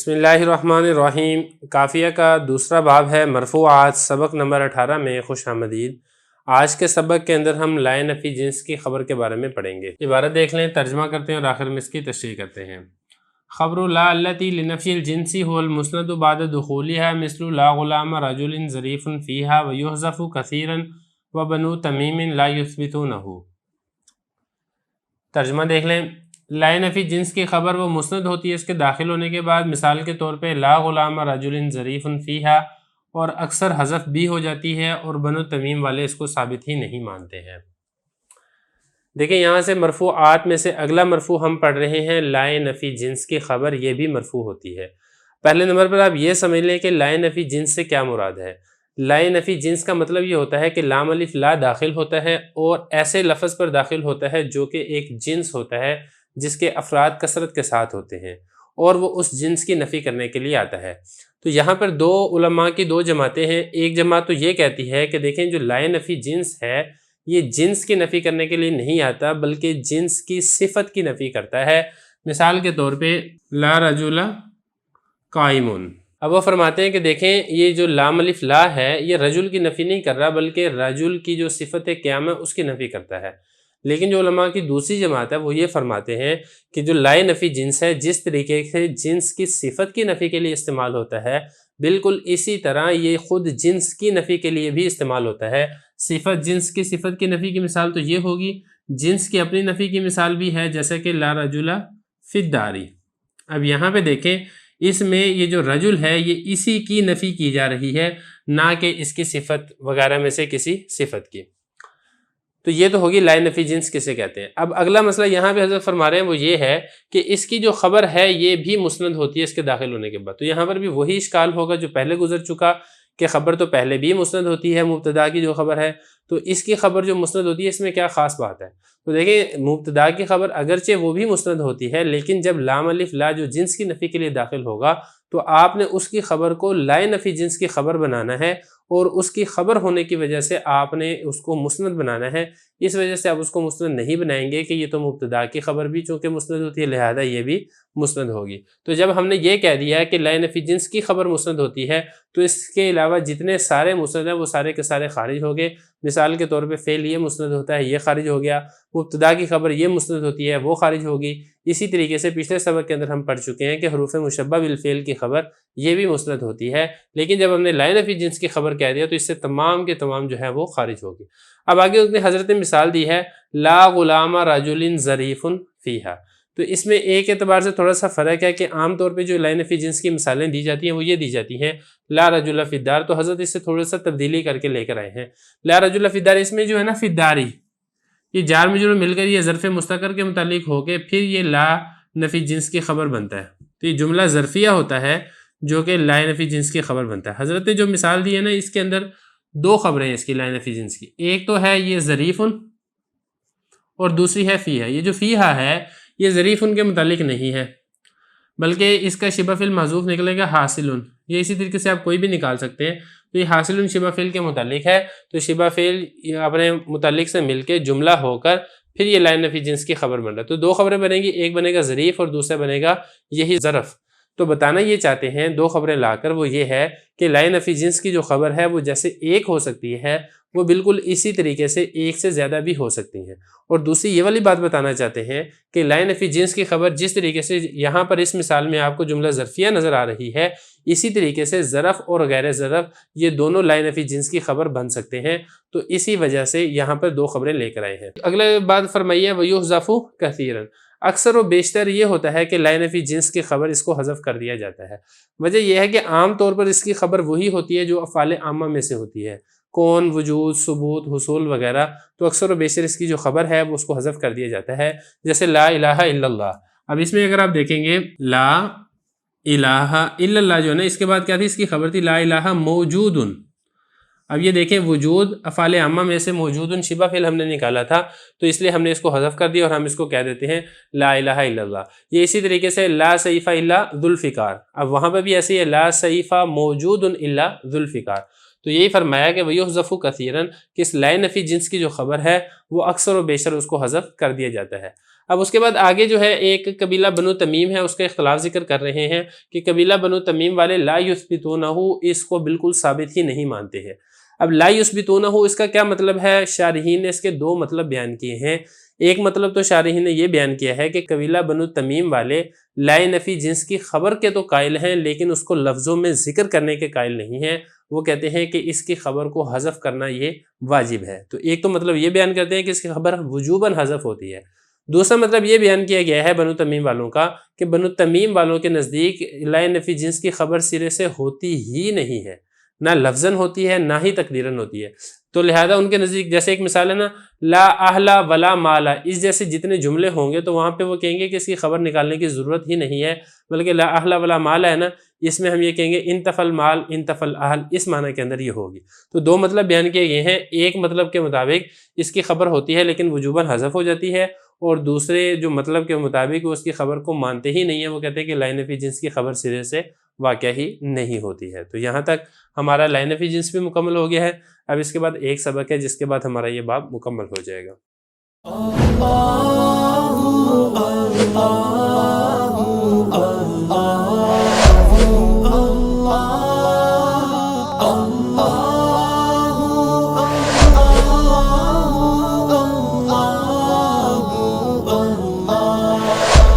بسم اللہ الرحمن الرحیم۔ کافیہ کا دوسرا باب ہے مرفوعات، سبق نمبر 18 میں خوش آمدید۔ آج کے سبق کے اندر ہم لا نفی جنس کی خبر کے بارے میں پڑھیں گے۔ عبارت دیکھ لیں، ترجمہ کرتے ہیں اور آخر میں اس کی تشریح کرتے ہیں۔ خبر لا التی لنفی الجنس هو المسند بعد دخولها مثل لا غلام رجل ظریف فیها ویحذف کثیرا وبنو تمیم لا یثبتونه۔ ترجمہ دیکھ لیں، لا نفی جنس کی خبر وہ مسند ہوتی ہے اس کے داخل ہونے کے بعد، مثال کے طور پہ لا غلام رجل ظریف فیہا، اور اکثر حذف بھی ہو جاتی ہے اور بنو تمیم والے اس کو ثابت ہی نہیں مانتے ہیں۔ دیکھیں یہاں سے مرفوعات میں سے اگلا مرفوع ہم پڑھ رہے ہیں لا نفی جنس کی خبر، یہ بھی مرفوع ہوتی ہے۔ پہلے نمبر پر آپ یہ سمجھ لیں کہ لا نفی جنس سے کیا مراد ہے۔ لا نفی جنس کا مطلب یہ ہوتا ہے کہ لام الف لا داخل ہوتا ہے اور ایسے لفظ پر داخل ہوتا ہے جو کہ ایک جنس ہوتا ہے جس کے افراد کثرت کے ساتھ ہوتے ہیں اور وہ اس جنس کی نفی کرنے کے لیے آتا ہے۔ تو یہاں پر دو علماء کی دو جماعتیں ہیں۔ ایک جماعت تو یہ کہتی ہے کہ دیکھیں جو لا نفی جنس ہے یہ جنس کی نفی کرنے کے لیے نہیں آتا بلکہ جنس کی صفت کی نفی کرتا ہے۔ مثال کے طور پہ لا رجل قائم، اب وہ فرماتے ہیں کہ دیکھیں یہ جو لام الف لا ہے یہ رجل کی نفی نہیں کر رہا بلکہ رجل کی جو صفت قیام ہے اس کی نفی کرتا ہے۔ لیکن جو علماء کی دوسری جماعت ہے وہ یہ فرماتے ہیں کہ جو لا نفی جنس ہے جس طریقے سے جنس کی صفت کی نفی کے لیے استعمال ہوتا ہے بالکل اسی طرح یہ خود جنس کی نفی کے لیے بھی استعمال ہوتا ہے۔ صفت جنس کی صفت کی نفی کی مثال تو یہ ہوگی، جنس کی اپنی نفی کی مثال بھی ہے جیسے کہ لا رجل فی الدار۔ اب یہاں پہ دیکھیں اس میں یہ جو رجل ہے یہ اسی کی نفی کی جا رہی ہے نہ کہ اس کی صفت وغیرہ میں سے کسی صفت کی۔ تو یہ تو ہوگی لا نفی جنس کسے کہتے ہیں۔ اب اگلا مسئلہ یہاں پہ حضرت فرما رہے ہیں وہ یہ ہے کہ اس کی جو خبر ہے یہ بھی مسند ہوتی ہے اس کے داخل ہونے کے بعد۔ تو یہاں پر بھی وہی اشکال ہوگا جو پہلے گزر چکا کہ خبر تو پہلے بھی مسند ہوتی ہے مبتدا کی جو خبر ہے، تو اس کی خبر جو مسند ہوتی ہے اس میں کیا خاص بات ہے۔ تو دیکھیں مبتدا کی خبر اگرچہ وہ بھی مسند ہوتی ہے لیکن جب لام الف لا جو جنس کی نفی کے لیے داخل ہوگا تو آپ نے اس کی خبر کو لا نفی جنس کی خبر بنانا ہے اور اس کی خبر ہونے کی وجہ سے آپ نے اس کو مسند بنانا ہے۔ اس وجہ سے آپ اس کو مسند نہیں بنائیں گے کہ یہ تو مبتدا کی خبر بھی چونکہ مسند ہوتی ہے لہذا یہ بھی مسند ہوگی۔ تو جب ہم نے یہ کہہ دیا کہ لا نفی جنس کی خبر مسند ہوتی ہے تو اس کے علاوہ جتنے سارے مسند ہیں وہ سارے کے سارے خارج ہو گئے۔ مثال کے طور پہ فعل یہ مسند ہوتا ہے یہ خارج ہو گیا، مبتدا کی خبر یہ مسند ہوتی ہے وہ خارج ہوگی۔ اسی طریقے سے پچھلے سبق کے اندر ہم پڑھ چکے ہیں کہ حروف مشبہ بالفعل کی خبر یہ بھی مسند ہوتی ہے، لیکن جب ہم نے لا نفی جنس کی خبر کہہ دیا تو اس سے تمام کے تمام جو ہے وہ خارج ہوگی۔ اب آگے اس نے حضرت مثال دی ہے لا غلام رجل ظریف فیہا۔ تو اس میں ایک اعتبار سے تھوڑا سا فرق ہے کہ عام طور پہ جو لا نفی جنس کی مثالیں دی جاتی ہیں وہ یہ دی جاتی ہیں لا رجل فی الدار، تو حضرت اس سے تھوڑا سا تبدیلی کر کے لے کر آئے ہیں۔ لا رجل فی الدار اس میں جو ہے نا فی الداری یہ جار مجرور مل کر یہ ظرف مستقر کے متعلق ہو کے پھر یہ لا نفی جنس کی خبر بنتا ہے، تو یہ جملہ ظرفیہ ہوتا ہے جو کہ لا نفی جنس کی خبر بنتا ہے۔ حضرت نے جو مثال دی ہے نا اس کے اندر دو خبریں ہیں اس کی لا نفی جنس کی، ایک تو ہے یہ ظریف اور دوسری ہے فیہا۔ یہ جو فیہا ہے یہ ظریف کے متعلق نہیں ہے بلکہ اس کا شبہ فعل محذوف نکلے گا حاصل، یہ اسی طریقے سے آپ کوئی بھی نکال سکتے ہیں۔ تو یہ حاصل شبہ فعل کے متعلق ہے، تو شبہ فعل اپنے متعلق سے مل کے جملہ ہو کر پھر یہ لا نفی جنس کی خبر بن رہا ہے۔ تو دو خبریں بنیں گی، ایک بنے گا ظریف اور دوسرا بنے گا یہی ظرف۔ تو بتانا یہ چاہتے ہیں دو خبریں لا کر وہ یہ ہے کہ لا نفی جنس کی جو خبر ہے وہ جیسے ایک ہو سکتی ہے وہ بالکل اسی طریقے سے ایک سے زیادہ بھی ہو سکتی ہیں، اور دوسری یہ والی بات بتانا چاہتے ہیں کہ لا نفی جنس کی خبر جس طریقے سے یہاں پر اس مثال میں آپ کو جملہ ظرفیہ نظر آ رہی ہے اسی طریقے سے ظرف اور غیر ظرف یہ دونوں لا نفی جنس کی خبر بن سکتے ہیں، تو اسی وجہ سے یہاں پر دو خبریں لے کر آئے ہیں۔ اگلے بات فرمائیے وَيُحْذَفُ كَثِيرًا، اکثر و بیشتر یہ ہوتا ہے کہ لا نفی جنس کی خبر اس کو حذف کر دیا جاتا ہے۔ وجہ یہ ہے کہ عام طور پر اس کی خبر وہی ہوتی ہے جو افعال عامہ میں سے ہوتی ہے، کون، وجود، ثبوت، حصول وغیرہ، تو اکثر و بیشتر اس کی جو خبر ہے وہ اس کو حذف کر دیا جاتا ہے، جیسے لا الہ الا اللہ۔ اب اس میں اگر آپ دیکھیں گے لا الہ الا اللہ جو ہے نا اس کے بعد کیا تھی، اس کی خبر تھی لا الہ موجود۔ اب یہ دیکھیں وجود افعال عامہ میں سے موجود شبہ فعل ہم نے نکالا تھا تو اس لیے ہم نے اس کو حذف کر دیا اور ہم اس کو کہہ دیتے ہیں لا الہ الا اللہ۔ یہ اسی طریقے سے لا سیف الا ذو الفقار، اب وہاں پہ بھی ایسے ہی ہے لا سیف موجود الا ذو الفقار۔ تو یہی فرمایا کہ وَيُحْذَفُ كَثِيرًا کہ اس لا نفی جنس کی جو خبر ہے وہ اکثر و بیشتر اس کو حذف کر دیا جاتا ہے۔ اب اس کے بعد آگے جو ہے ایک قبیلہ بنو تمیم ہے، اس کا اختلاف ذکر کر رہے ہیں کہ قبیلہ بنو تمیم والے لا یثبتونہ اس کو بالکل ثابت ہی نہیں مانتے ہیں۔ اب لا یثبتونہ اس کا کیا مطلب ہے؟ شارحین نے اس کے دو مطلب بیان کیے ہیں۔ ایک مطلب تو شارحین نے یہ بیان کیا ہے کہ قبیلہ بنو تمیم والے لائے نفی جنس کی خبر کے تو قائل ہیں لیکن اس کو لفظوں میں ذکر کرنے کے قائل نہیں ہیں۔ وہ کہتے ہیں کہ اس کی خبر کو حذف کرنا یہ واجب ہے۔ تو ایک تو مطلب یہ بیان کرتے ہیں کہ اس کی خبر وجوباً حذف ہوتی ہے۔ دوسرا مطلب یہ بیان کیا گیا ہے بنو تمیم والوں کا کہ بنو تمیم والوں کے نزدیک لائے نفی جنس کی خبر سرے سے ہوتی ہی نہیں ہے، نہ لفظاً ہوتی ہے نہ ہی تقدیراً ہوتی ہے۔ تو لہذا ان کے نزدیک جیسے ایک مثال ہے نا، لا اہلا ولا مالا، اس جیسے جتنے جملے ہوں گے تو وہاں پہ وہ کہیں گے کہ اس کی خبر نکالنے کی ضرورت ہی نہیں ہے، بلکہ لا اہلا ولا مالا ہے نا، اس میں ہم یہ کہیں گے انتفل مال انتفل اہل، اس معنی کے اندر یہ ہوگی۔ تو دو مطلب بیان کیے گئے ہیں، ایک مطلب کے مطابق اس کی خبر ہوتی ہے لیکن وجوباً حذف ہو جاتی ہے، اور دوسرے جو مطلب کے مطابق وہ اس کی خبر کو مانتے ہی نہیں ہیں، وہ کہتے ہیں کہ لائن فی جنس کی خبر سرے سے واقع ہی نہیں ہوتی ہے۔ تو یہاں تک ہمارا لائن فی جنس بھی مکمل ہو گیا ہے۔ اب اس کے بعد ایک سبق ہے جس کے بعد ہمارا یہ باب مکمل ہو جائے گا۔